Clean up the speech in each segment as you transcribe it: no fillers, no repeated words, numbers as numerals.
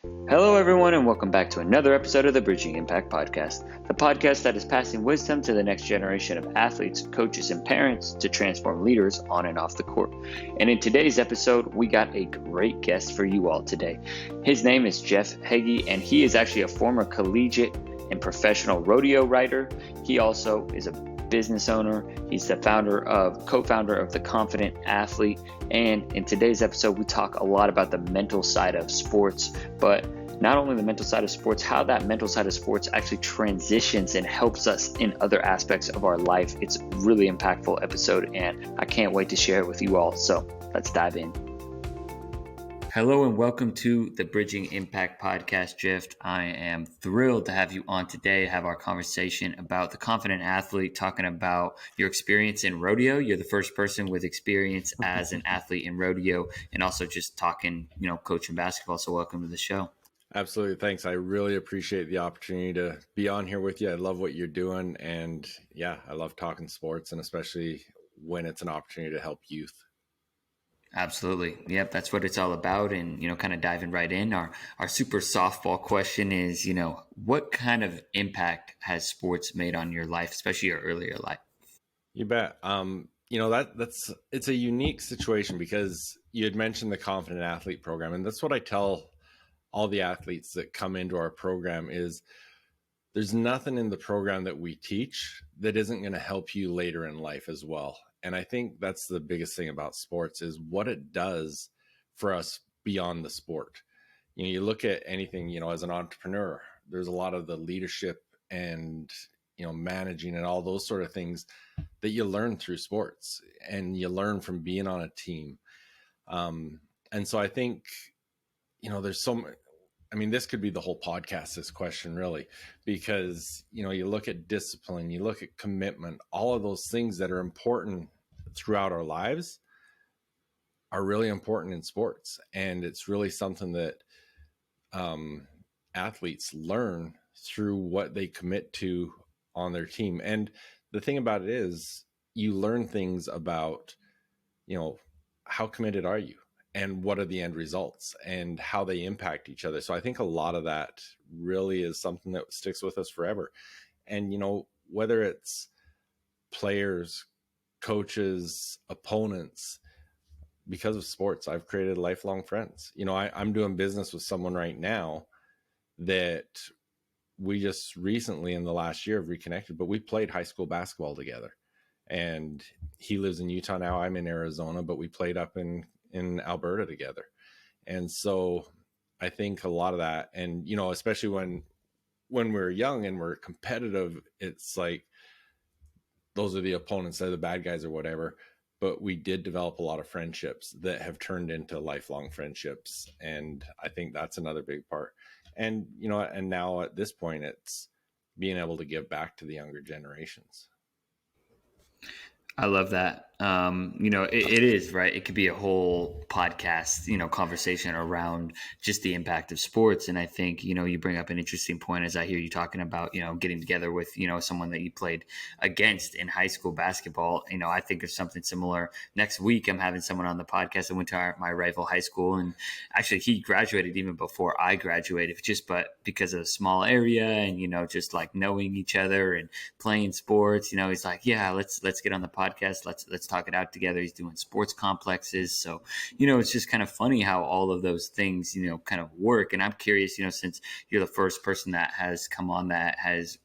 Hello, everyone, and welcome back to another episode of the Bridging Impact Podcast, the podcast that is passing wisdom to the next generation of athletes, coaches, and parents to transform leaders on and off the court. And in today's episode, we got a great guest for you all today. His name is Jeff Heggie, and he is actually a former collegiate and professional rodeo rider. He also is a business owner. He's the co-founder of The Confident Athlete. And in today's episode, we talk a lot about the mental side of sports, but not only the mental side of sports, how that mental side of sports actually transitions and helps us in other aspects of our life. It's a really impactful episode, and I can't wait to share it with you all. So let's dive in. Hello and welcome to the Bridging Impact Podcast, Jeff. I am thrilled to have you on today, have our conversation about the confident athlete, talking about your experience in rodeo. You're the first person with experience as an athlete in rodeo, and also just talking, coaching basketball. So welcome to the show. Absolutely. Thanks. I really appreciate the opportunity to be on here with you. I love what you're doing. And yeah, I love talking sports, and especially when it's an opportunity to help youth. Absolutely. Yep. That's what it's all about. And, kind of diving right in, our super softball question is, what kind of impact has sports made on your life, especially your earlier life? You bet. It's a unique situation because you had mentioned the Confident Athlete program. And that's what I tell all the athletes that come into our program is there's nothing in the program that we teach that isn't going to help you later in life as well. And I think that's the biggest thing about sports is what it does for us beyond the sport. You look at anything, as an entrepreneur, there's a lot of the leadership and, managing and all those sort of things that you learn through sports and you learn from being on a team. And so I think, there's this could be the whole podcast, this question really, because, you look at discipline, you look at commitment, all of those things that are important throughout our lives are really important in sports. And it's really something that athletes learn through what they commit to on their team. And the thing about it is you learn things about, how committed are you? And what are the end results and how they impact each other. So I think a lot of that really is something that sticks with us forever. And, whether it's players, coaches, opponents, because of sports, I've created lifelong friends. I'm doing business with someone right now that we just recently in the last year have reconnected, but we played high school basketball together. And he lives in Utah now. I'm in Arizona, but we played up in Alberta together. And so I think a lot of that, and, especially when we're young and we're competitive, it's like, those are the opponents, they're the bad guys or whatever. But we did develop a lot of friendships that have turned into lifelong friendships. And I think that's another big part. And, and now at this point, it's being able to give back to the younger generations. I love that. It is right. It could be a whole podcast, conversation around just the impact of sports. And I think, you bring up an interesting point as I hear you talking about, getting together with, someone that you played against in high school basketball. I think of something similar. Next week, I'm having someone on the podcast. I went to my rival high school, and actually he graduated even before I graduated, but because of a small area and, just like knowing each other and playing sports, he's like, yeah, let's get on the podcast. Let's talk it out together. He's doing sports complexes. So, it's just kind of funny how all of those things, kind of work. And I'm curious, since you're the first person that has come on that has,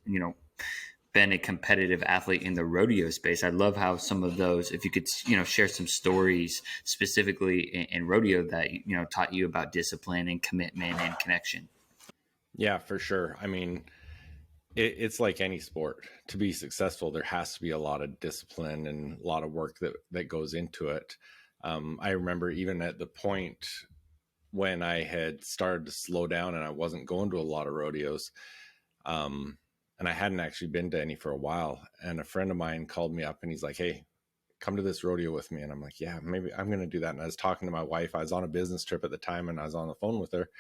been a competitive athlete in the rodeo space. I love how some of those, if you could, share some stories specifically in rodeo that, taught you about discipline and commitment and connection. Yeah, for sure. It's like any sport. To be successful, there has to be a lot of discipline and a lot of work that goes into it. I remember even at the point when I had started to slow down and I wasn't going to a lot of rodeos, and I hadn't actually been to any for a while. And a friend of mine called me up and he's like, hey, come to this rodeo with me. And I'm like, yeah, maybe I'm going to do that. And I was talking to my wife. I was on a business trip at the time and I was on the phone with her.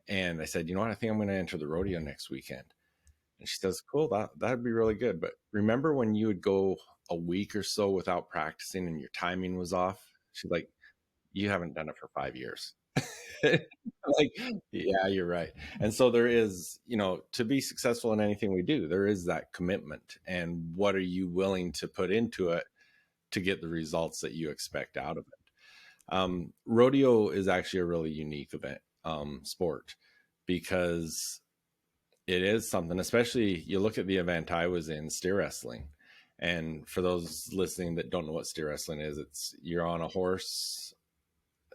And I said, you know what? I think I'm going to enter the rodeo next weekend. And she says, cool, that'd be really good. But remember when you would go a week or so without practicing and your timing was off? She's like, you haven't done it for 5 years. Like, yeah, you're right. And so there is, to be successful in anything we do, there is that commitment. And what are you willing to put into it to get the results that you expect out of it? Rodeo is actually a really unique event, sport, because it is something, especially you look at the event I was in, steer wrestling. And for those listening that don't know what steer wrestling is, it's you're on a horse,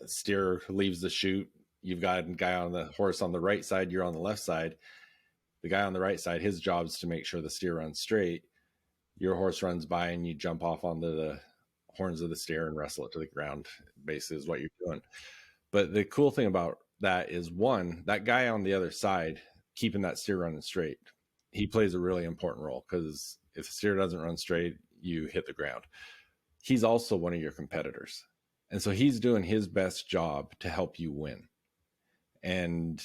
steer leaves the chute, you've got a guy on the horse on the right side, you're on the left side. The guy on the right side, his job is to make sure the steer runs straight. Your horse runs by and you jump off onto the horns of the steer and wrestle it to the ground, basically is what you're doing. But the cool thing about that is, one, that guy on the other side keeping that steer running straight, he plays a really important role, because if the steer doesn't run straight, you hit the ground. He's also one of your competitors. And so he's doing his best job to help you win. And,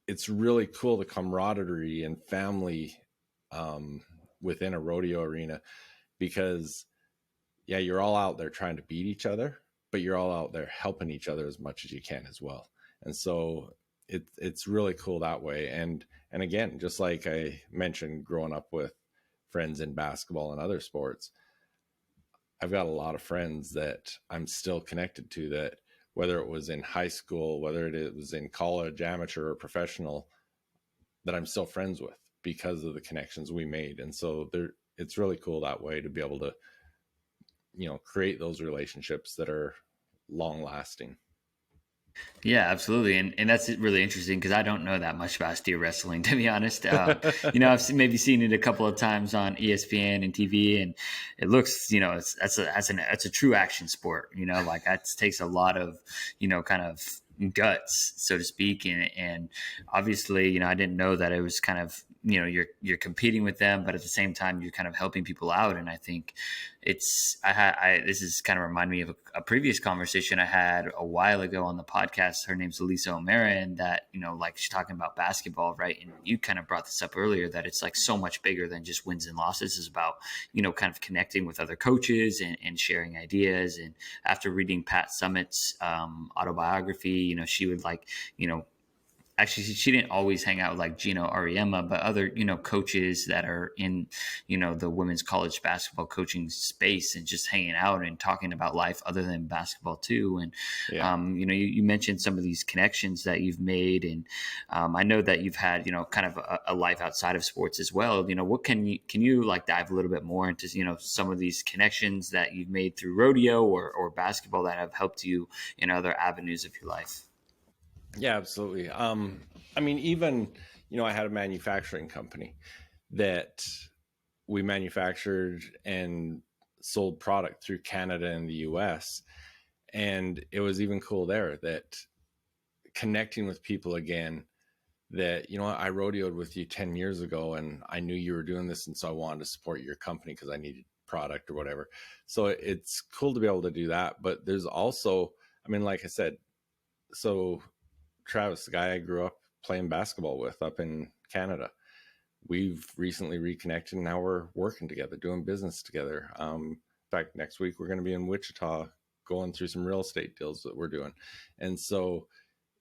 it's really cool, the camaraderie and family within a rodeo arena, because, yeah, you're all out there trying to beat each other, but you're all out there helping each other as much as you can as well. And so it's really cool that way. And again, just like I mentioned, growing up with friends in basketball and other sports, I've got a lot of friends that I'm still connected to, that whether it was in high school, whether it was in college, amateur or professional, that I'm still friends with because of the connections we made. And so it's really cool that way to be able to, create those relationships that are long lasting. Yeah, absolutely, and that's really interesting because I don't know that much about steer wrestling, to be honest. Maybe seen it a couple of times on ESPN and TV, and it looks, that's a true action sport. Like that takes a lot of, kind of guts, so to speak, and obviously, I didn't know that it was kind of, you're competing with them, but at the same time you're kind of helping people out. And I think this is kind of remind me of a previous conversation I had a while ago on the podcast. Her name's Elisa O'Mara, and that, like she's talking about basketball, right? And you kind of brought this up earlier, that it's like so much bigger than just wins and losses. It's about, kind of connecting with other coaches and sharing ideas. And after reading Pat Summitt's autobiography, she would actually, she didn't always hang out with like Gino Ariema, but other, coaches that are in, the women's college basketball coaching space, and just hanging out and talking about life other than basketball too. And, Yeah. you mentioned some of these connections that you've made, and I know that you've had, kind of a life outside of sports as well. What can you like dive a little bit more into, some of these connections that you've made through rodeo or basketball that have helped you in other avenues of your life? Yeah, absolutely. I mean, even, I had a manufacturing company that we manufactured and sold product through Canada and the US. And it was even cool there, that connecting with people again, that, I rodeoed with you 10 years ago and I knew you were doing this. And so I wanted to support your company because I needed product or whatever. So it's cool to be able to do that. But there's also, I mean, like I said, so Travis, the guy I grew up playing basketball with up in Canada, we've recently reconnected and now we're working together, doing business together. In fact, next week we're going to be in Wichita going through some real estate deals that we're doing. And so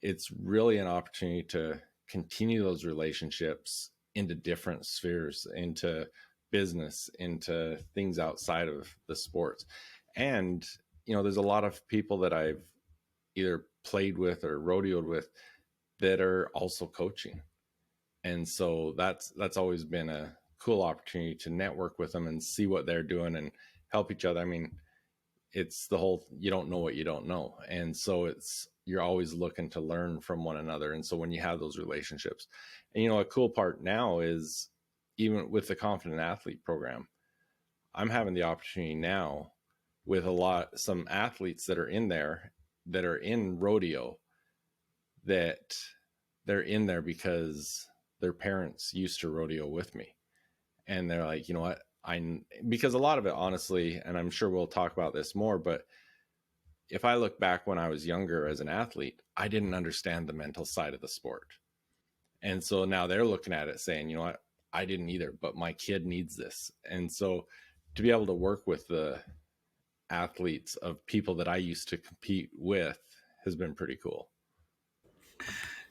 it's really an opportunity to continue those relationships into different spheres, into business, into things outside of the sports. And, there's a lot of people that I've either played with or rodeoed with that are also coaching. And so that's always been a cool opportunity to network with them and see what they're doing and help each other. I mean, it's the whole, you don't know what you don't know. And so you're always looking to learn from one another. And so when you have those relationships, and a cool part now is, even with the Confident Athlete program, I'm having the opportunity now with some athletes that are in there, that are in rodeo, that they're in there because their parents used to rodeo with me. And they're like, you know what? Because a lot of it, honestly, and I'm sure we'll talk about this more, but if I look back when I was younger as an athlete, I didn't understand the mental side of the sport. And so now they're looking at it saying, you know what? I didn't either, but my kid needs this. And so to be able to work with the athletes of people that I used to compete with has been pretty cool.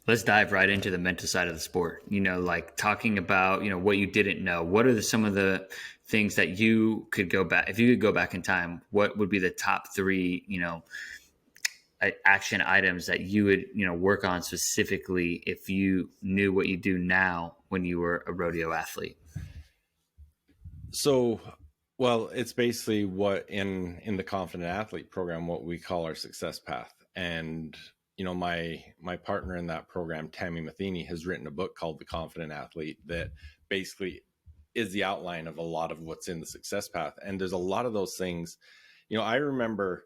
Let's dive right into the mental side of the sport. Like talking about, what you didn't know. What are some of the things that you could go back, if you could go back in time, what would be the top three, action items that you would, work on specifically if you knew what you do now when you were a rodeo athlete? So, well, it's basically what in the Confident Athlete program, what we call our success path. And, my partner in that program, Tammy Matheny, has written a book called The Confident Athlete that basically is the outline of a lot of what's in the success path. And there's a lot of those things, I remember.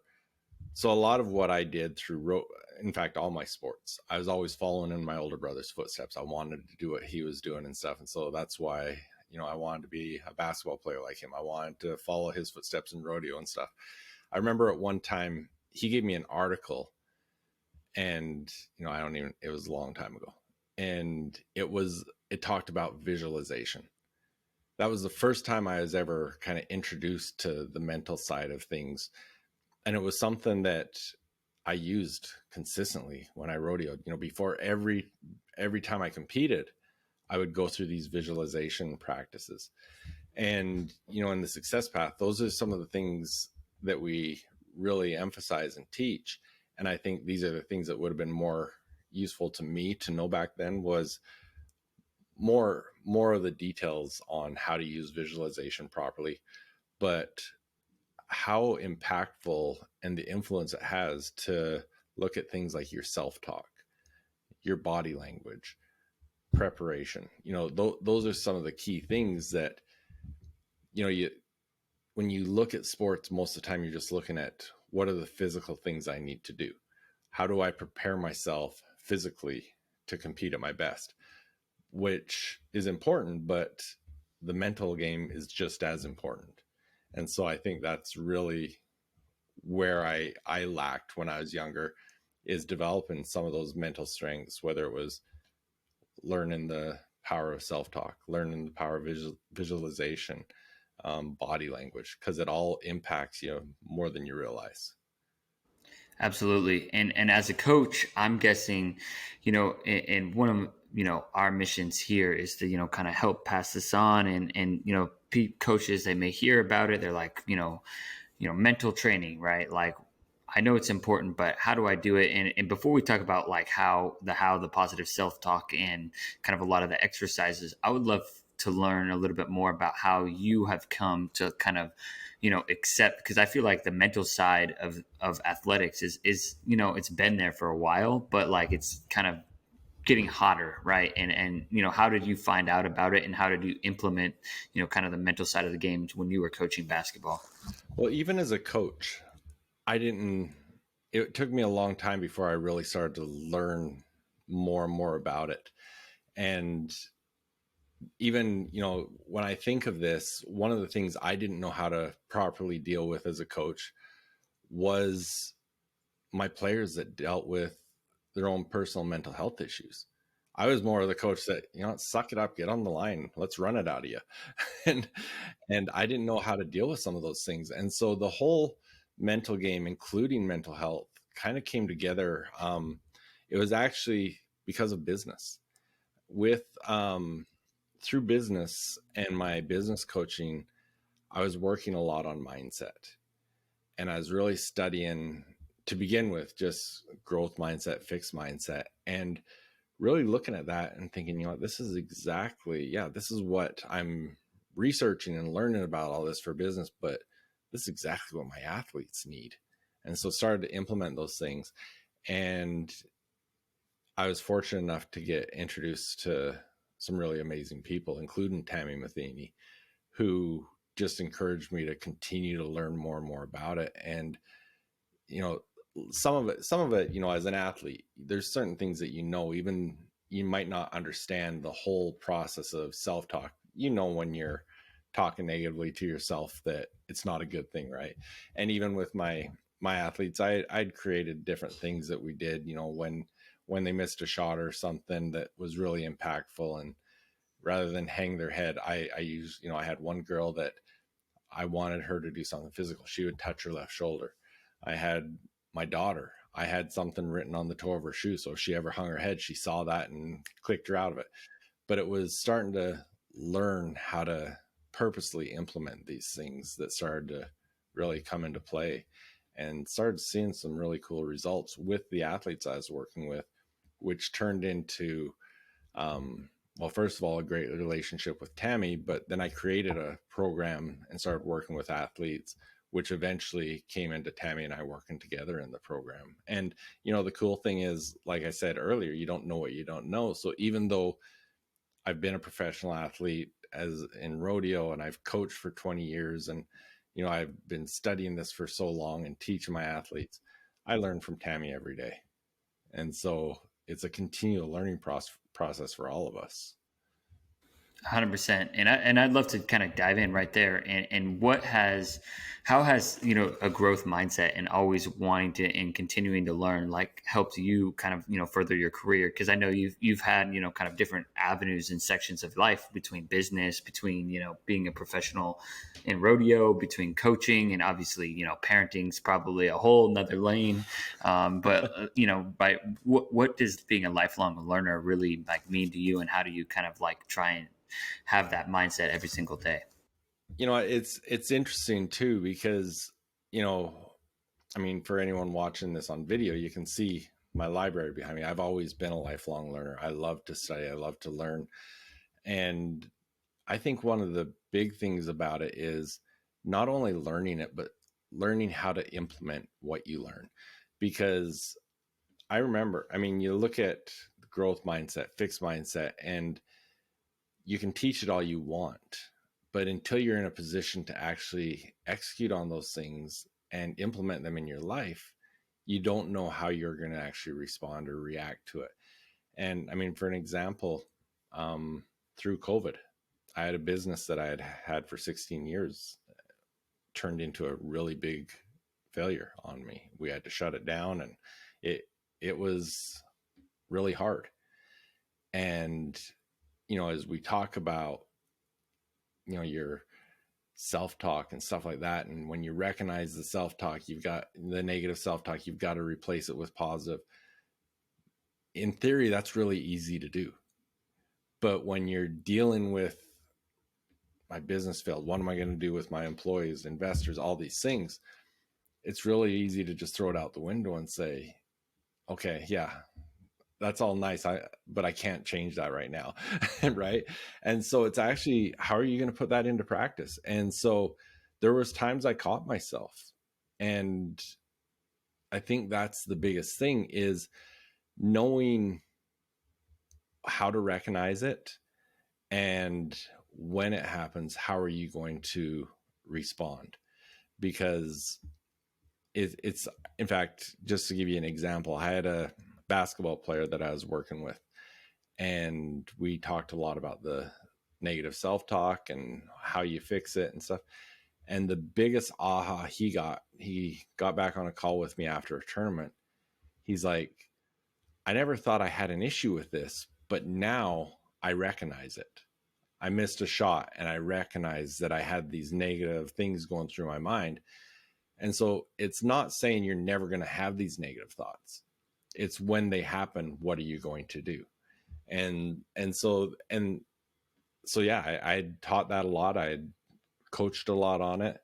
So a lot of what I did through, in fact, all my sports, I was always following in my older brother's footsteps. I wanted to do what he was doing and stuff. And so that's why, I wanted to be a basketball player like him. I wanted to follow his footsteps in rodeo and stuff. I remember at one time he gave me an article, and, it was a long time ago. And it talked about visualization. That was the first time I was ever kind of introduced to the mental side of things. And it was something that I used consistently when I rodeoed. Before every time I competed, I would go through these visualization practices. And, in the success path, those are some of the things that we really emphasize and teach. And I think these are the things that would have been more useful to me to know back then, was more of the details on how to use visualization properly, but how impactful and the influence it has to look at things like your self-talk, your body language, preparation. Those are some of the key things that, when you look at sports, most of the time you're just looking at what are the physical things I need to do? How do I prepare myself physically to compete at my best? Which is important, but the mental game is just as important. And so I think that's really where I lacked when I was younger, is developing some of those mental strengths, whether it was learning the power of self-talk, learning the power of visualization, body language, because it all impacts you more than you realize. Absolutely. And as a coach, I'm guessing, and one of, our missions here is to, kind of help pass this on, and, coaches, they may hear about it. They're like, mental training, right? Like, I know it's important, but how do I do it? And before we talk about like how the positive self-talk and kind of a lot of the exercises, I would love to learn a little bit more about how you have come to kind of, accept, because I feel like the mental side of athletics is, it's been there for a while, but like it's kind of getting hotter, right? And how did you find out about it, and how did you implement, kind of the mental side of the game when you were coaching basketball? Well, even as a coach, it took me a long time before I really started to learn more and more about it. And even, when I think of this, one of the things I didn't know how to properly deal with as a coach was my players that dealt with their own personal mental health issues. I was more of the coach that, suck it up, get on the line, let's run it out of you. and I didn't know how to deal with some of those things. And so the whole mental game, including mental health, kind of came together. It was actually because of business. Through business and my business coaching, I was working a lot on mindset, and I was really studying, to begin with, just growth mindset, fixed mindset, and really looking at that and thinking, this is this is what I'm researching and learning about all this for business, but this is exactly what my athletes need. And so started to implement those things. And I was fortunate enough to get introduced to some really amazing people, including Tammy Matheny, who just encouraged me to continue to learn more and more about it. And, some of it, as an athlete, there's certain things that, even you might not understand the whole process of self-talk. When you're talking negatively to yourself, that it's not a good thing, right? And even with my athletes, I'd created different things that we did, when they missed a shot or something that was really impactful, and rather than hang their head, I used, I had one girl that I wanted her to do something physical. She would touch her left shoulder. I had my daughter, I had something written on the toe of her shoe. So if she ever hung her head, she saw that and clicked her out of it. But it was starting to learn how to purposely implement these things that started to really come into play, and started seeing some really cool results with the athletes I was working with, which turned into, well, first of all, a great relationship with Tammy, but then I created a program and started working with athletes, which eventually came into Tammy and I working together in the program. And, the cool thing is, like I said earlier, you don't know what you don't know. So even though I've been a professional athlete as in rodeo, and I've coached for 20 years, and, I've been studying this for so long and teaching my athletes, I learn from Tammy every day. And so it's a continual learning process for all of us. 100%. And I'd love to kind of dive in right there. And how has, a growth mindset and always wanting to and continuing to learn, like, helped you kind of, further your career? Cause I know you've had, kind of different avenues and sections of life, between business, between, being a professional in rodeo, between coaching, and obviously, parenting's probably a whole nother lane. But by what does being a lifelong learner really like mean to you, and how do you kind of like try and have that mindset every single day? It's interesting too, because, for anyone watching this on video, you can see my library behind me. I've always been a lifelong learner. I love to study. I love to learn. And I think one of the big things about it is not only learning it, but learning how to implement what you learn. Because I remember, you look at growth mindset, fixed mindset, and you can teach it all you want, but until you're in a position to actually execute on those things and implement them in your life, you don't know how you're going to actually respond or react to it. And for an example, through COVID, I had a business that I had had for 16 years turned into a really big failure on me. We had to shut it down, and it was really hard. And as we talk about, your self-talk and stuff like that, and when you recognize the self-talk, you've got the negative self-talk, you've got to replace it with positive. In theory, that's really easy to do. But when you're dealing with, my business failed, what am I going to do with my employees, investors, all these things, it's really easy to just throw it out the window and say, okay, yeah, that's all nice, but I can't change that right now. Right. And so it's actually, how are you going to put that into practice? And so there was times I caught myself, and I think that's the biggest thing, is knowing how to recognize it, and when it happens, how are you going to respond? Because it's in fact, just to give you an example, I had a basketball player that I was working with, and we talked a lot about the negative self-talk and how you fix it and stuff. And the biggest aha he got back on a call with me after a tournament. He's like, I never thought I had an issue with this, but now I recognize it. I missed a shot and I recognize that I had these negative things going through my mind. And so it's not saying you're never going to have these negative thoughts. It's when they happen, what are you going to do? And so yeah, I had taught that a lot. I had coached a lot on it,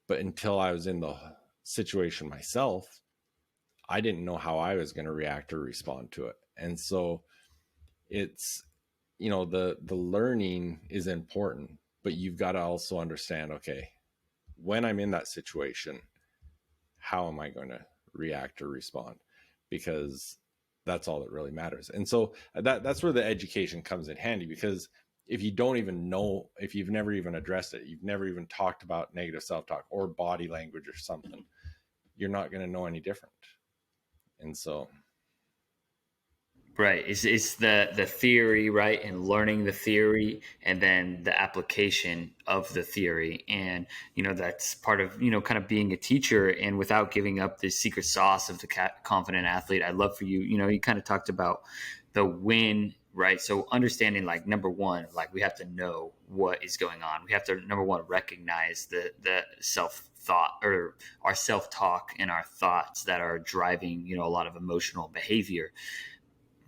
but until I was in the situation myself, I didn't know how I was going to react or respond to it. And so it's, the learning is important, but you've got to also understand, okay, when I'm in that situation, how am I going to react or respond? Because that's all that really matters. And so that's where the education comes in handy, because if you don't even know, if you've never even addressed it, you've never even talked about negative self-talk or body language or something, you're not going to know any different. And so, right, it's the theory, right, and learning the theory, and then the application of the theory. And that's part of kind of being a teacher, and without giving up the secret sauce of the confident athlete. I'd love for you, you kind of talked about the win, right? So understanding, like, number one, like, we have to know what is going on. We have to, number one, recognize the self thought or our self-talk and our thoughts that are driving, a lot of emotional behavior.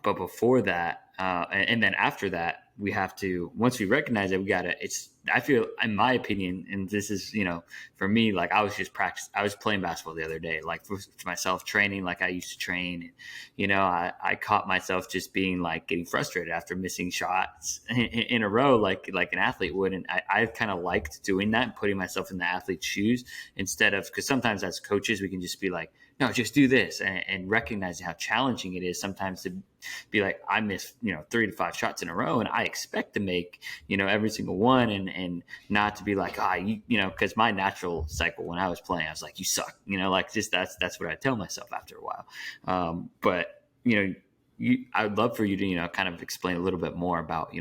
But before that, and then after that, we have to, once we recognize it, we gotta, I feel, in my opinion, and this is, for me, like I was playing basketball the other day, like for myself, training like I used to train. I caught myself just being like getting frustrated after missing shots in a row, like an athlete would. And I kind of liked doing that and putting myself in the athlete's shoes instead of, because sometimes as coaches, we can just be like, no, just do this, and recognizing how challenging it is sometimes to be like, I missed, 3 to 5 shots in a row, and I expect to make, every single one, and not to be like, because my natural cycle when I was playing, I was like, you suck, like just that's what I tell myself after a while. But I'd love for you to, kind of explain a little bit more about,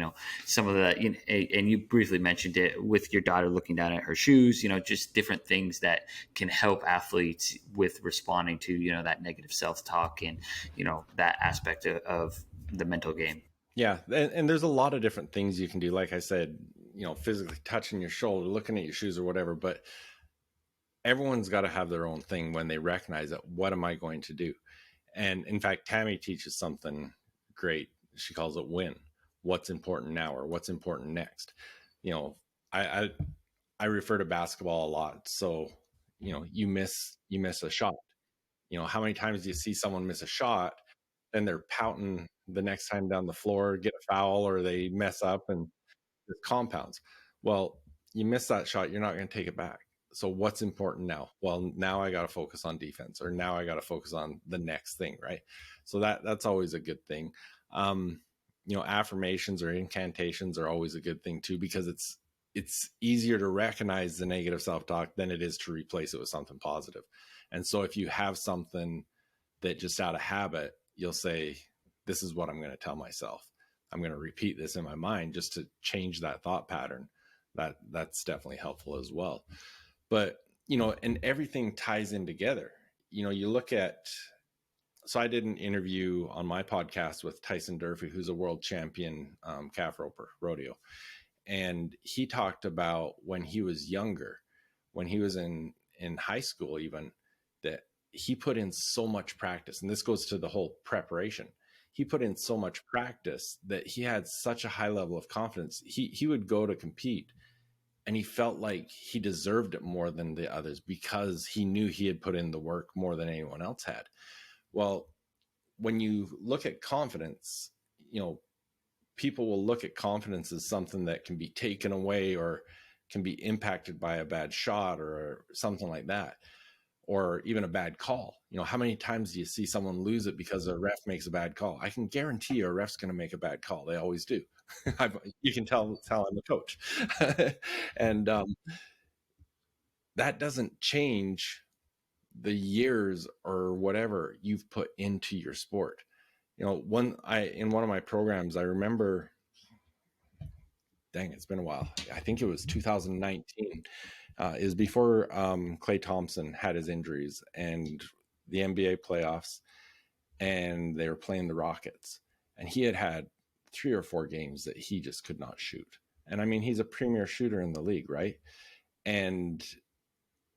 some of the, and you briefly mentioned it with your daughter looking down at her shoes, just different things that can help athletes with responding to, that negative self-talk and, that aspect of the mental game. Yeah. And there's a lot of different things you can do. Like I said, physically touching your shoulder, looking at your shoes or whatever, but everyone's got to have their own thing when they recognize it. What am I going to do? And in fact, Tammy teaches something great. She calls it win. What's important now, or what's important next? I refer to basketball a lot. So, you miss a shot. How many times do you see someone miss a shot, then they're pouting the next time down the floor, get a foul, or they mess up and it compounds. Well, you miss that shot, you're not going to take it back. So what's important now? Well, now I got to focus on defense, or now I got to focus on the next thing, right? So that's always a good thing. Affirmations or incantations are always a good thing too, because it's easier to recognize the negative self-talk than it is to replace it with something positive. And so if you have something that just out of habit, you'll say, this is what I'm going to tell myself. I'm going to repeat this in my mind just to change that thought pattern. That's definitely helpful as well. But, and everything ties in together. You look at, so I did an interview on my podcast with Tyson Durfee, who's a world champion calf roper, rodeo. And he talked about when he was younger, when he was in high school even, that he put in so much practice. And this goes to the whole preparation. He put in so much practice that he had such a high level of confidence. He would go to compete, and he felt like he deserved it more than the others because he knew he had put in the work more than anyone else had. Well, when you look at confidence, people will look at confidence as something that can be taken away or can be impacted by a bad shot or something like that, or even a bad call. How many times do you see someone lose it because a ref makes a bad call? I can guarantee you a ref's going to make a bad call. They always do. You can tell I'm a coach. And that doesn't change the years or whatever you've put into your sport. In one of my programs, I remember, dang, it's been a while. I think it was 2019. Is before Klay Thompson had his injuries and the NBA playoffs, and they were playing the Rockets, and he had 3 or 4 games that he just could not shoot. And I mean, he's a premier shooter in the league, right? And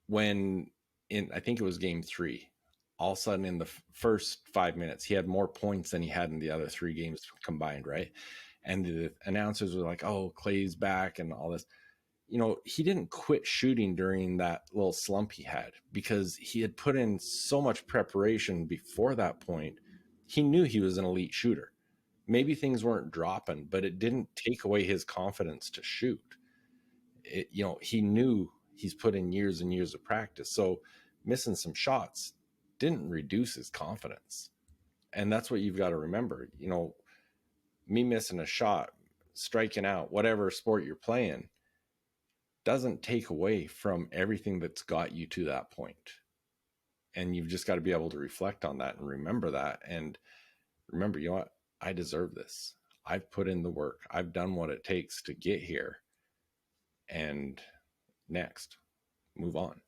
when I think it was game 3, all of a sudden in the first 5 minutes, he had more points than he had in the other 3 games combined, right? And the announcers were like, oh, Klay's back and all this. He didn't quit shooting during that little slump he had because he had put in so much preparation before that point. He knew he was an elite shooter. Maybe things weren't dropping, but it didn't take away his confidence to shoot. He knew he's put in years and years of practice. So missing some shots didn't reduce his confidence. And that's what you've got to remember. Me missing a shot, striking out, whatever sport you're playing, doesn't take away from everything that's got you to that point. And you've just got to be able to reflect on that and remember that. And remember, you know what? I deserve this. I've put in the work. I've done what it takes to get here. And next, move on.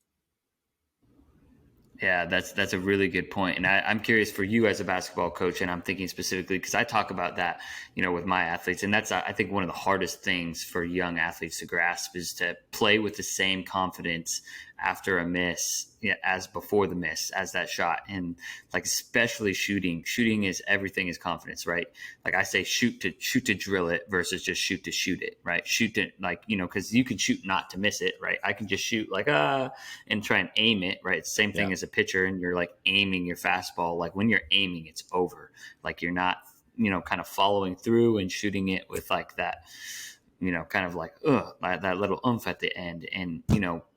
Yeah, that's a really good point. And I'm curious for you as a basketball coach, and I'm thinking specifically because I talk about that, with my athletes. And that's, I think, one of the hardest things for young athletes to grasp is to play with the same confidence after a miss, yeah, as before the miss, as that shot. And like, especially shooting is everything is confidence, right? Like I say, shoot to drill it versus just shoot to shoot it, right? Shoot to, like, because you can shoot not to miss it, right? I can just shoot like, and try and aim it, right? It's the same thing as a pitcher, and you're like aiming your fastball. Like when you're aiming, it's over. Like you're not, kind of following through and shooting it with like that, kind of like, that little oomph at the end. And,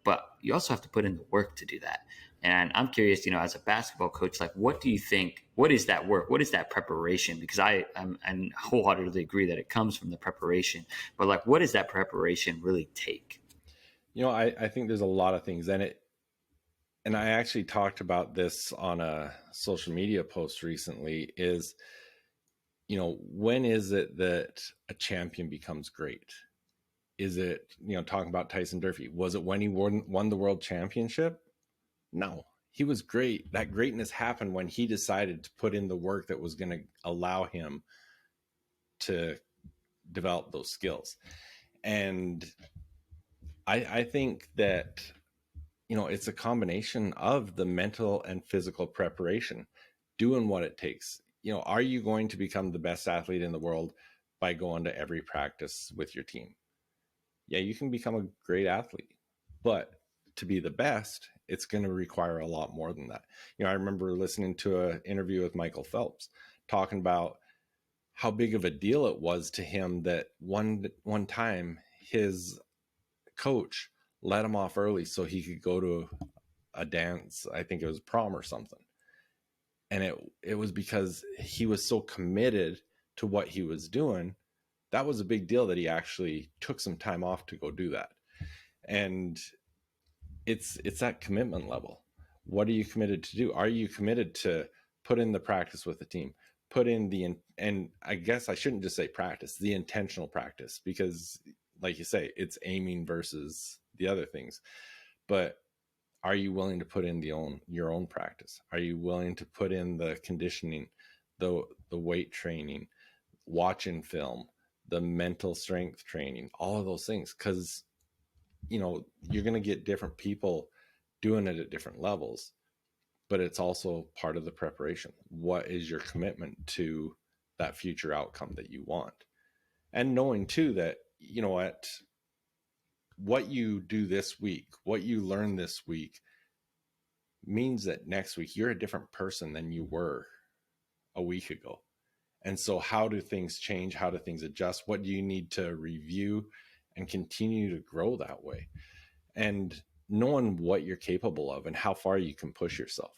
but you also have to put in the work to do that. And I'm curious, as a basketball coach, like, what do you think, what is that work? What is that preparation? Because I wholeheartedly agree that it comes from the preparation, but like, what does that preparation really take? I think there's a lot of things, and I actually talked about this on a social media post recently, is, when is it that a champion becomes great? Is it, talking about Tyson Durfee, was it when he won the world championship? No, he was great. That greatness happened when he decided to put in the work that was going to allow him to develop those skills. And I think that, it's a combination of the mental and physical preparation, doing what it takes. Are you going to become the best athlete in the world by going to every practice with your team? Yeah, you can become a great athlete, but to be the best, it's going to require a lot more than that. I remember listening to an interview with Michael Phelps talking about how big of a deal it was to him that one time his coach let him off early so he could go to a dance. I think it was prom or something. And it was because he was so committed to what he was doing. That was a big deal that he actually took some time off to go do that. And it's that commitment level. What are you committed to do? Are you committed to put in the practice with the team, put in and I guess I shouldn't just say practice, the intentional practice, because like you say, it's aiming versus the other things. But are you willing to put in your own practice? Are you willing to put in the conditioning, the weight training, watching film, the mental strength training, all of those things? Because you're going to get different people doing it at different levels, but it's also part of the preparation. What is your commitment to that future outcome that you want? And knowing too that, what you do this week, what you learn this week means that next week you're a different person than you were a week ago. And so how do things change? How do things adjust? What do you need to review and continue to grow that way? And knowing what you're capable of and how far you can push yourself.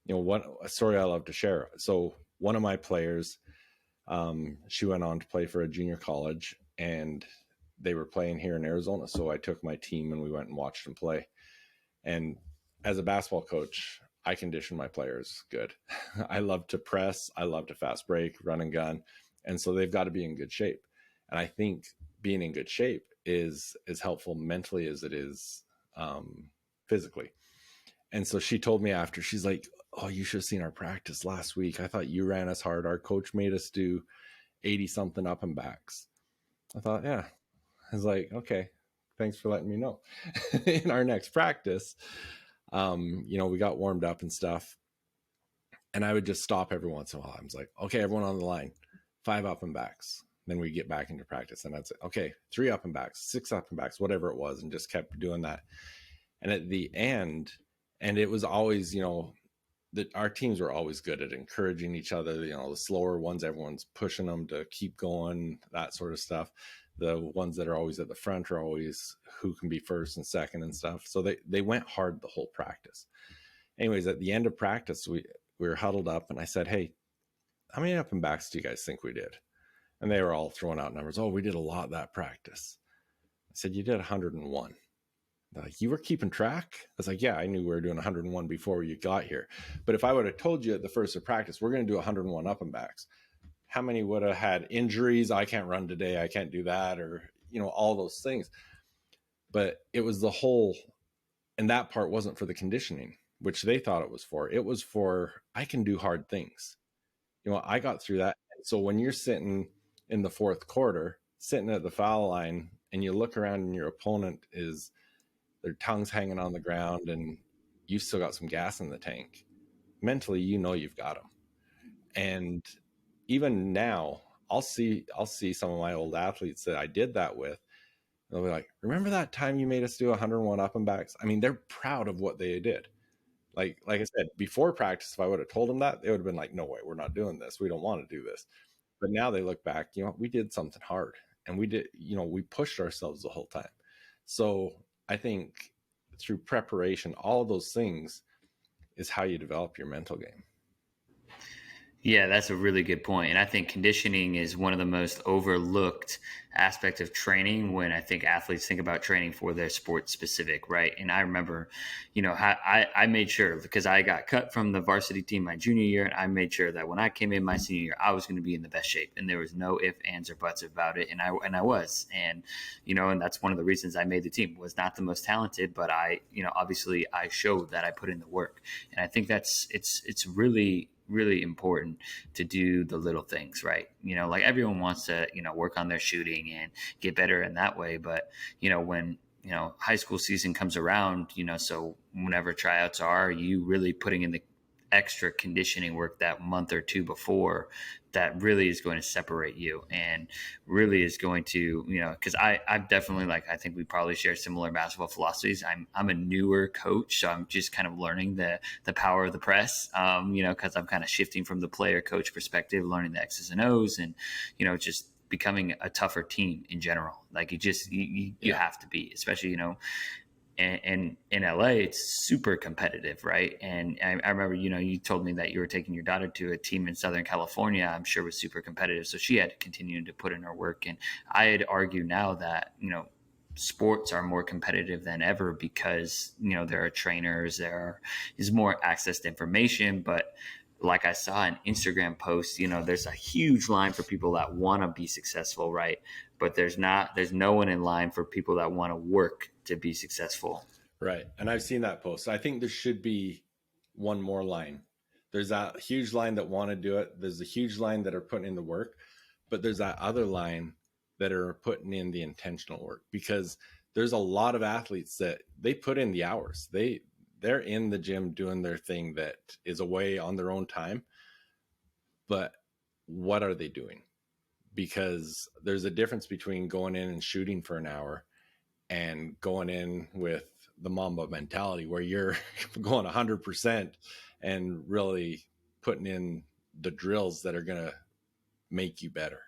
A story I love to share. So one of my players, she went on to play for a junior college, and they were playing here in Arizona. So I took my team and we went and watched them play. And as a basketball coach, I condition my players good. I love to press. I love to fast break, run and gun. And so they've got to be in good shape. And I think being in good shape is as helpful mentally as it is physically. And so she told me after, she's like, "Oh, you should have seen our practice last week. I thought you ran us hard. Our coach made us do 80 something up and backs." I thought, yeah. I was like, okay, thanks for letting me know. In our next practice, we got warmed up and stuff. And I would just stop every once in a while. I was like, okay, everyone on the line, 5 up and backs. Then we get back into practice. And I'd say, okay, 3 up and backs, 6 up and backs, whatever it was, and just kept doing that. And at the end, and it was always, that our teams were always good at encouraging each other. The slower ones, everyone's pushing them to keep going, that sort of stuff. The ones that are always at the front are always who can be first and second and stuff. So they went hard the whole practice. Anyways, at the end of practice, we were huddled up, and I said, "Hey, how many up and backs do you guys think we did?" And they were all throwing out numbers. "Oh, we did a lot that practice." I said, "You did 101. They're like, "You were keeping track?" I was like, "Yeah, I knew we were doing 101 before you got here. But if I would have told you at the first of practice, we're going to do 101 up and backs, how many would have had injuries? I can't run today. I can't do that." Or, all those things. But it was the whole, and that part wasn't for the conditioning, which they thought it was for. It was for, I can do hard things. I got through that. So when you're sitting in the fourth quarter, sitting at the foul line, and you look around and your opponent is their tongues hanging on the ground, and you've still got some gas in the tank. Mentally, you've got them. And even now, I'll see some of my old athletes that I did that with. They'll be like, remember that time you made us do 101 up and backs? I mean, they're proud of what they did. Like I said, before practice, if I would have told them that, they would have been like, no way, we're not doing this. We don't want to do this. But now they look back, we did something hard, and we did, we pushed ourselves the whole time. So I think through preparation, all of those things is how you develop your mental game. Yeah, that's a really good point. And I think conditioning is one of the most overlooked aspects of training when I think athletes think about training for their sport specific, right? And I remember, I made sure, because I got cut from the varsity team my junior year, and I made sure that when I came in my senior year, I was going to be in the best shape, and there was no ifs, ands, or buts about it. And I was, and that's one of the reasons I made the team. Was not the most talented, but obviously I showed that I put in the work, and I think it's really important to do the little things right. Like everyone wants to work on their shooting and get better in that way, but when high school season comes around, so whenever tryouts are you really putting in the extra conditioning work that month or two before, that really is going to separate you and really is going to, because I'm definitely, like, I think we probably share similar basketball philosophies. I'm a newer coach, so I'm just kind of learning the power of the press, because I'm kind of shifting from the player coach perspective, learning the X's and O's, and, just becoming a tougher team in general. Like you have to be, especially, and in LA, it's super competitive, right? And I remember, you told me that you were taking your daughter to a team in Southern California. I'm sure was super competitive, so she had to continue to put in her work. And I'd argue now that sports are more competitive than ever because there are trainers, there is more access to information, but like I saw an Instagram post, there's a huge line for people that want to be successful, right? But there's no one in line for people that want to work to be successful. Right. And I've seen that post. I think there should be one more line. There's that huge line that want to do it. There's a huge line that are putting in the work, but there's that other line that are putting in the intentional work, because there's a lot of athletes that they put in the hours. They're in the gym doing their thing that is away on their own time. But what are they doing? Because there's a difference between going in and shooting for an hour and going in with the Mamba mentality where you're going 100% and really putting in the drills that are going to make you better.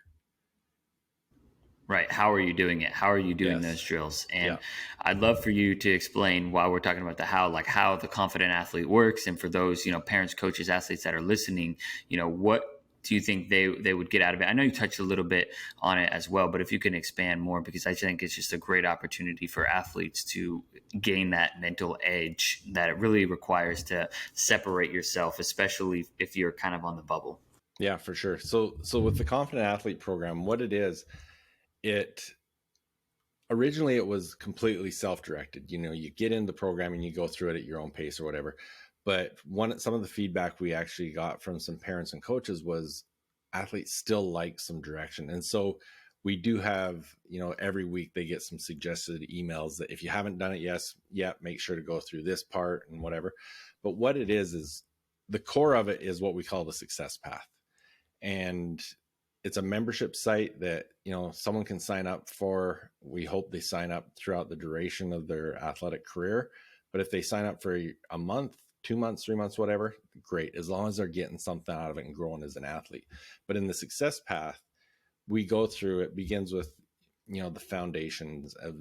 Right. How are you doing it? How are you doing those drills? And I'd love for you to explain, while we're talking about the how, like how the confident athlete works. And for those, parents, coaches, athletes that are listening, what do you think they would get out of it? I know you touched a little bit on it as well, but if you can expand more, because I think it's just a great opportunity for athletes to gain that mental edge that it really requires to separate yourself, especially if you're kind of on the bubble. Yeah, for sure. So with the Confident Athlete program, what it is, originally it was completely self-directed. You get in the program and you go through it at your own pace or whatever. But some of the feedback we actually got from some parents and coaches was athletes still like some direction. And so we do have, every week they get some suggested emails that if you haven't done it yet, make sure to go through this part and whatever. But what it is the core of it is what we call the success path. And it's a membership site that, someone can sign up for. We hope they sign up throughout the duration of their athletic career. But if they sign up for a month, 2 months, 3 months, whatever, great, as long as they're getting something out of it and growing as an athlete. But in the success path, we go through, it begins with, the foundations of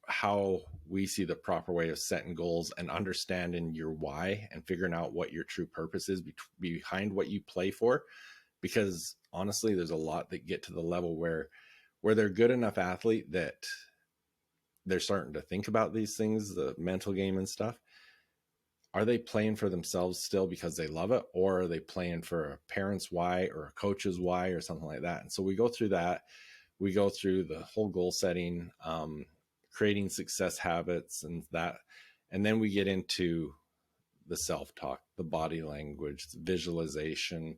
how we see the proper way of setting goals and understanding your why and figuring out what your true purpose is behind what you play for. Because honestly, there's a lot that get to the level where they're good enough athlete that they're starting to think about these things, the mental game and stuff. Are they playing for themselves still because they love it? Or are they playing for a parent's why or a coach's why or something like that? And so we go through that. We go through the whole goal setting, creating success habits and that. And then we get into the self-talk, the body language, the visualization,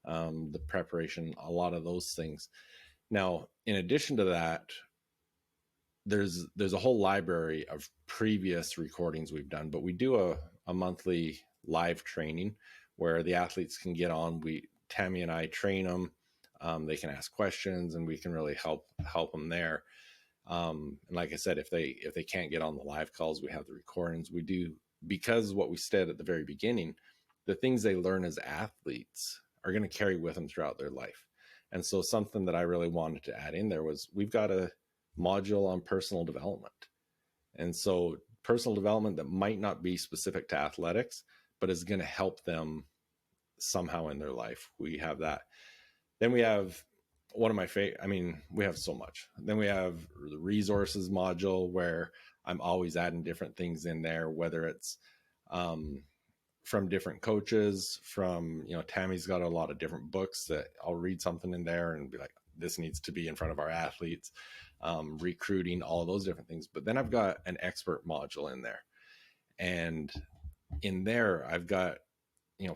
the preparation, a lot of those things. Now, in addition to that, there's a whole library of previous recordings we've done, but we do a monthly live training where the athletes can get on. Tammy and I train them. They can ask questions, and we can really help them there. And like I said, if they can't get on the live calls, we have the recordings. We do, because what we said at the very beginning, the things they learn as athletes are going to carry with them throughout their life. And so something that I really wanted to add in there was, we've got a module on personal development. And so personal development that might not be specific to athletics, but is going to help them somehow in their life. We have that. Then we have one of my favorite, we have so much. Then we have the resources module, where I'm always adding different things in there, whether it's from different coaches, from, Tammy's got a lot of different books that I'll read something in there and be like, this needs to be in front of our athletes, recruiting, all those different things. But then I've got an expert module in there. And in there, I've got,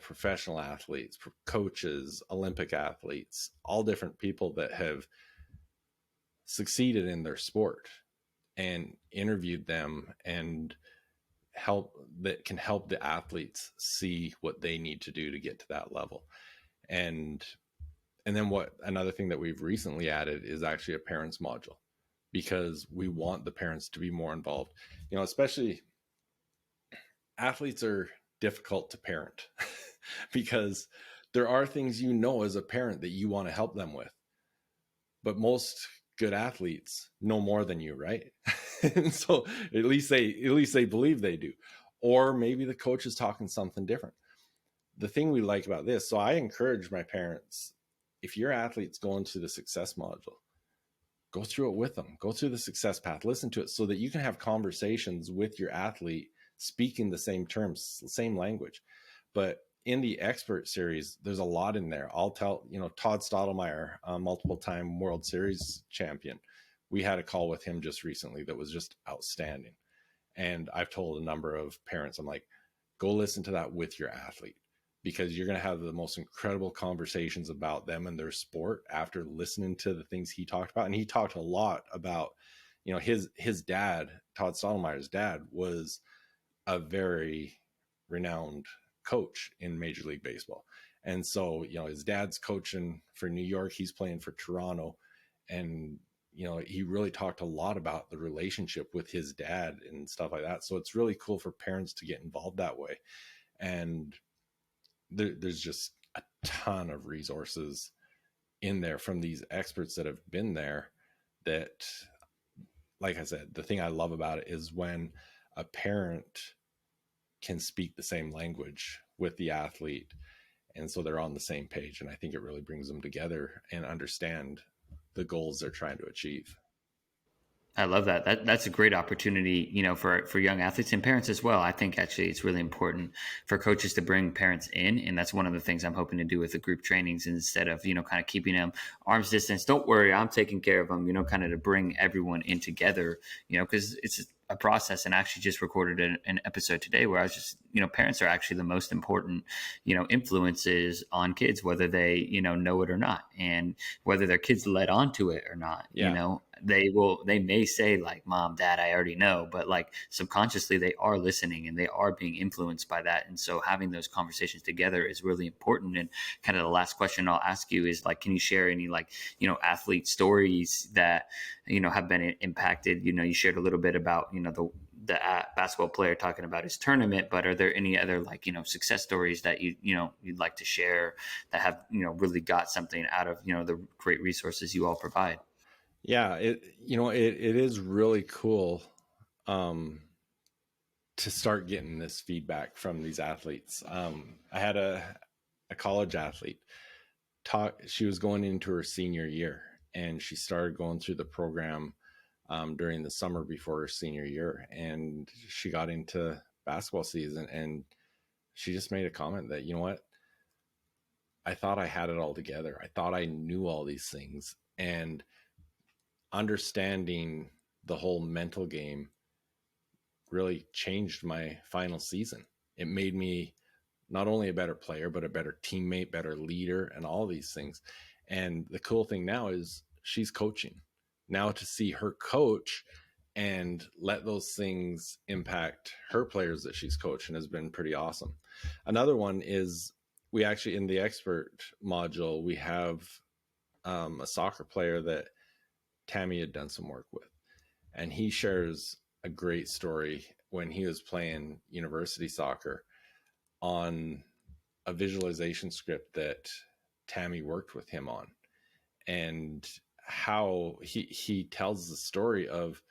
professional athletes, coaches, Olympic athletes, all different people that have succeeded in their sport, and interviewed them and can help the athletes see what they need to do to get to that level. And then another thing that we've recently added is actually a parents module, because we want the parents to be more involved. Especially athletes are difficult to parent because there are things, as a parent, that you want to help them with, but most good athletes know more than you, right? And so at least they believe they do, or maybe the coach is talking something different. The thing we like about this, so I encourage my parents, if your athlete's going to the success module, go through it with them, go through the success path, listen to it, so that you can have conversations with your athlete speaking the same terms, the same language. But in the expert series, there's a lot in there. I'll tell, Todd Stottlemyre, multiple time World Series champion. We had a call with him just recently that was just outstanding. And I've told a number of parents, I'm like, go listen to that with your athlete, because you're going to have the most incredible conversations about them and their sport after listening to the things he talked about. And he talked a lot about, his dad, Todd Stottlemyre's dad, was a very renowned coach in Major League Baseball. And so, his dad's coaching for New York, he's playing for Toronto. And, he really talked a lot about the relationship with his dad and stuff like that. So it's really cool for parents to get involved that way. And there's just a ton of resources in there from these experts that have been there, that, like I said, the thing I love about it is when a parent can speak the same language with the athlete, and so they're on the same page. And I think it really brings them together and understand the goals they're trying to achieve. I love that. That's a great opportunity, for young athletes and parents as well. I think actually it's really important for coaches to bring parents in, and that's one of the things I'm hoping to do with the group trainings, instead of kind of keeping them arm's distance. Don't worry, I'm taking care of them. Kind of to bring everyone in together. Because it's a process. And I actually just recorded an episode today where I was just, parents are actually the most important, influences on kids, whether they know it or not, and whether their kids led on to it or not. Yeah. They may say like, Mom, Dad, I already know, but like subconsciously they are listening and they are being influenced by that. And so having those conversations together is really important. And kind of the last question I'll ask you is like, can you share any athlete stories that, have been impacted? You shared a little bit about, the basketball player talking about his tournament, but are there any other success stories that you'd like to share that have, really got something out of, the great resources you all provide? Yeah, it is really cool to start getting this feedback from these athletes. I had a college athlete she was going into her senior year, and she started going through the program during the summer before her senior year, and she got into basketball season, and she just made a comment that, what, I thought I had it all together. I thought I knew all these things, and understanding the whole mental game really changed my final season. It made me not only a better player, but a better teammate, better leader, and all these things. And the cool thing now is she's coaching now. To see her coach and let those things impact her players that she's coached, and has been pretty awesome. Another one is, we actually, in the expert module, we have a soccer player that Tammy had done some work with, and he shares a great story when he was playing university soccer on a visualization script that Tammy worked with him on, and how he tells the story of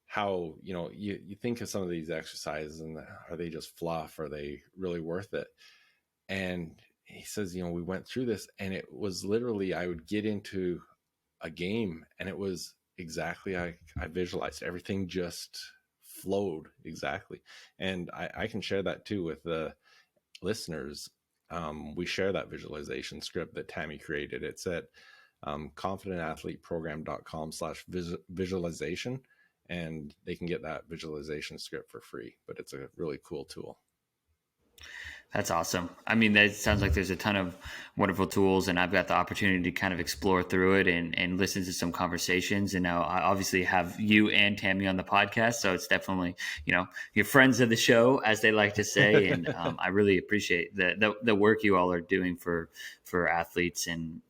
how, you think of some of these exercises and are they just fluff? Are they really worth it? And he says, we went through this, and it was literally, I would get into a game and it was exactly, I visualized everything, just flowed exactly. And I can share that too with the listeners. We share that visualization script that Tammy created. It's at confidentathleteprogram.com/visualization, and they can get that visualization script for free, but it's a really cool tool. That's awesome. I mean, that sounds like there's a ton of wonderful tools, and I've got the opportunity to kind of explore through it and listen to some conversations. And now I obviously have you and Tammy on the podcast, so it's definitely, you're friends of the show, as they like to say. And I really appreciate the work you all are doing for athletes, and,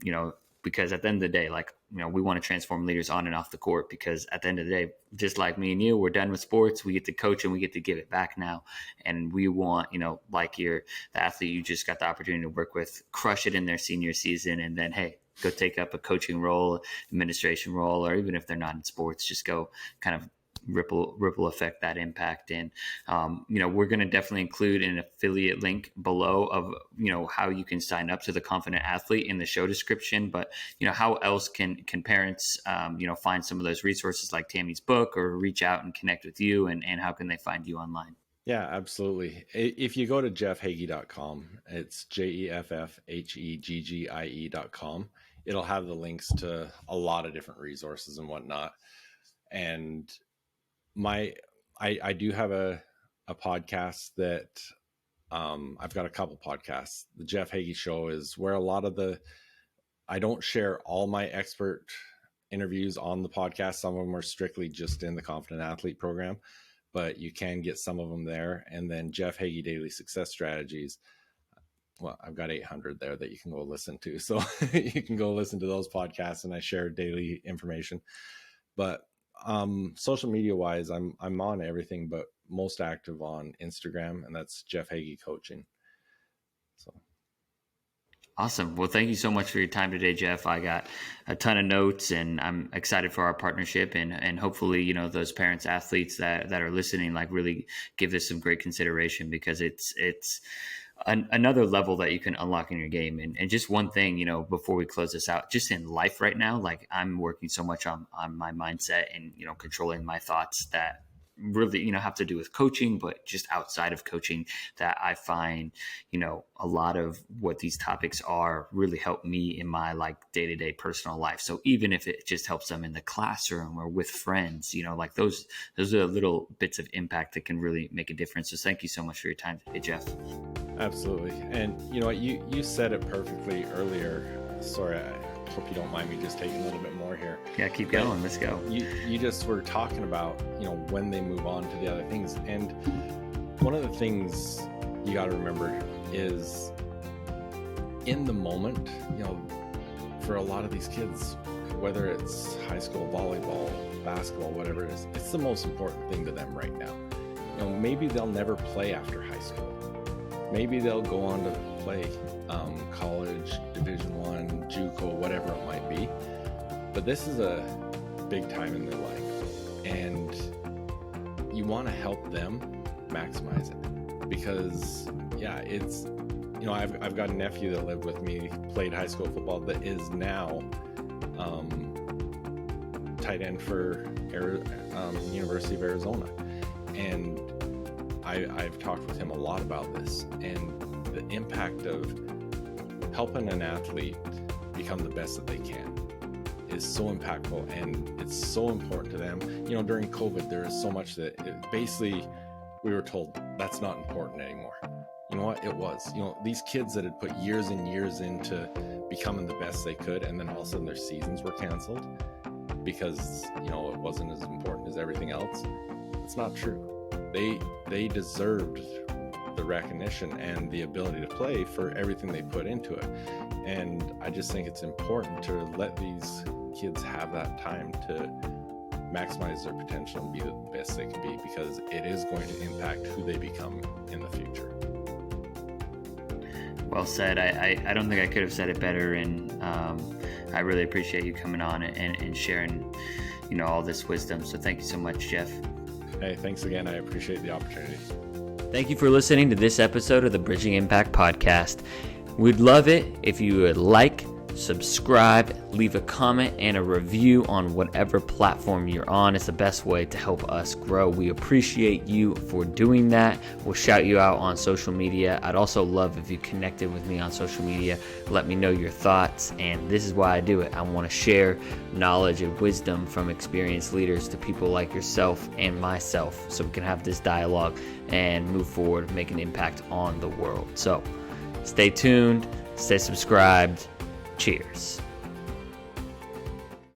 because at the end of the day, we want to transform leaders on and off the court, because at the end of the day, just like me and you, we're done with sports. We get to coach and we get to give it back now. And we want, like the athlete you just got the opportunity to work with, crush it in their senior season. And then, hey, go take up a coaching role, administration role, or even if they're not in sports, just go kind of ripple effect that impact. And we're going to definitely include an affiliate link below of how you can sign up to the Confident Athlete in the show description. But how else can parents find some of those resources like Tammy's book, or reach out and connect with you, and how can they find you online? Yeah, absolutely. If you go to jeffheggie.com, it's jeffheggie.com. It'll have the links to a lot of different resources and whatnot. And I do have a podcast that I've got a couple podcasts. The Jeff Heggie Show is where a lot of I don't share all my expert interviews on the podcast. Some of them are strictly just in the Confident Athlete program, but you can get some of them there. And then Jeff Heggie Daily Success Strategies. Well, I've got 800 there that you can go listen to. So you can go listen to those podcasts, and I share daily information. But social media wise, I'm on everything, but most active on Instagram, and that's Jeff Heggie Coaching. So awesome. Well, thank you so much for your time today, Jeff. I got a ton of notes, and I'm excited for our partnership, and hopefully, those parents, athletes that are listening, really give this some great consideration, because it's another level that you can unlock in your game. And just one thing, before we close this out, just in life right now, I'm working so much on my mindset and, controlling my thoughts that really, have to do with coaching, but just outside of coaching, that I find, a lot of what these topics are really help me in my day-to-day personal life. So even if it just helps them in the classroom or with friends, those are little bits of impact that can really make a difference. So thank you so much for your time today, Jeff. Absolutely. And you know what, you said it perfectly earlier. Sorry, I hope you don't mind me just taking a little bit more here. Yeah, keep going. Let's go. You just were talking about, when they move on to the other things. And one of the things you got to remember is, in the moment, for a lot of these kids, whether it's high school volleyball, basketball, whatever it is, it's the most important thing to them right now. Maybe they'll never play after high school. Maybe they'll go on to play college, Division I, JUCO, whatever it might be. But this is a big time in their life, and you want to help them maximize it, because it's, I've got a nephew that lived with me, played high school football, that is now tight end for University of Arizona, and I've talked with him a lot about this, and the impact of helping an athlete become the best that they can is so impactful, and it's so important to them. During COVID, there is so much that basically we were told that's not important anymore. You know what? It was. These kids that had put years and years into becoming the best they could, and then all of a sudden their seasons were canceled. because, you know, it wasn't as important as everything else. It's not true. They deserved the recognition and the ability to play for everything they put into it. And I just think it's important to let these kids have that time to maximize their potential and be the best they can be, because it is going to impact who they become in the future. Well said. I don't think I could have said it better, and I really appreciate you coming on and sharing, you know, all this wisdom. So thank you so much, Jeff. Hey, thanks again. I appreciate the opportunity. Thank you for listening to this episode of the Bridging Impact Podcast. We'd love it if you would like, subscribe, leave a comment and a review on whatever platform you're on. It's the best way to help us grow. We appreciate you for doing that. We'll shout you out on social media. I'd also love if you connected with me on social media. Let me know your thoughts, and this is why I do it. I want to share knowledge and wisdom from experienced leaders to people like yourself and myself, so we can have this dialogue and move forward, make an impact on the world. So stay tuned, stay subscribed. Cheers.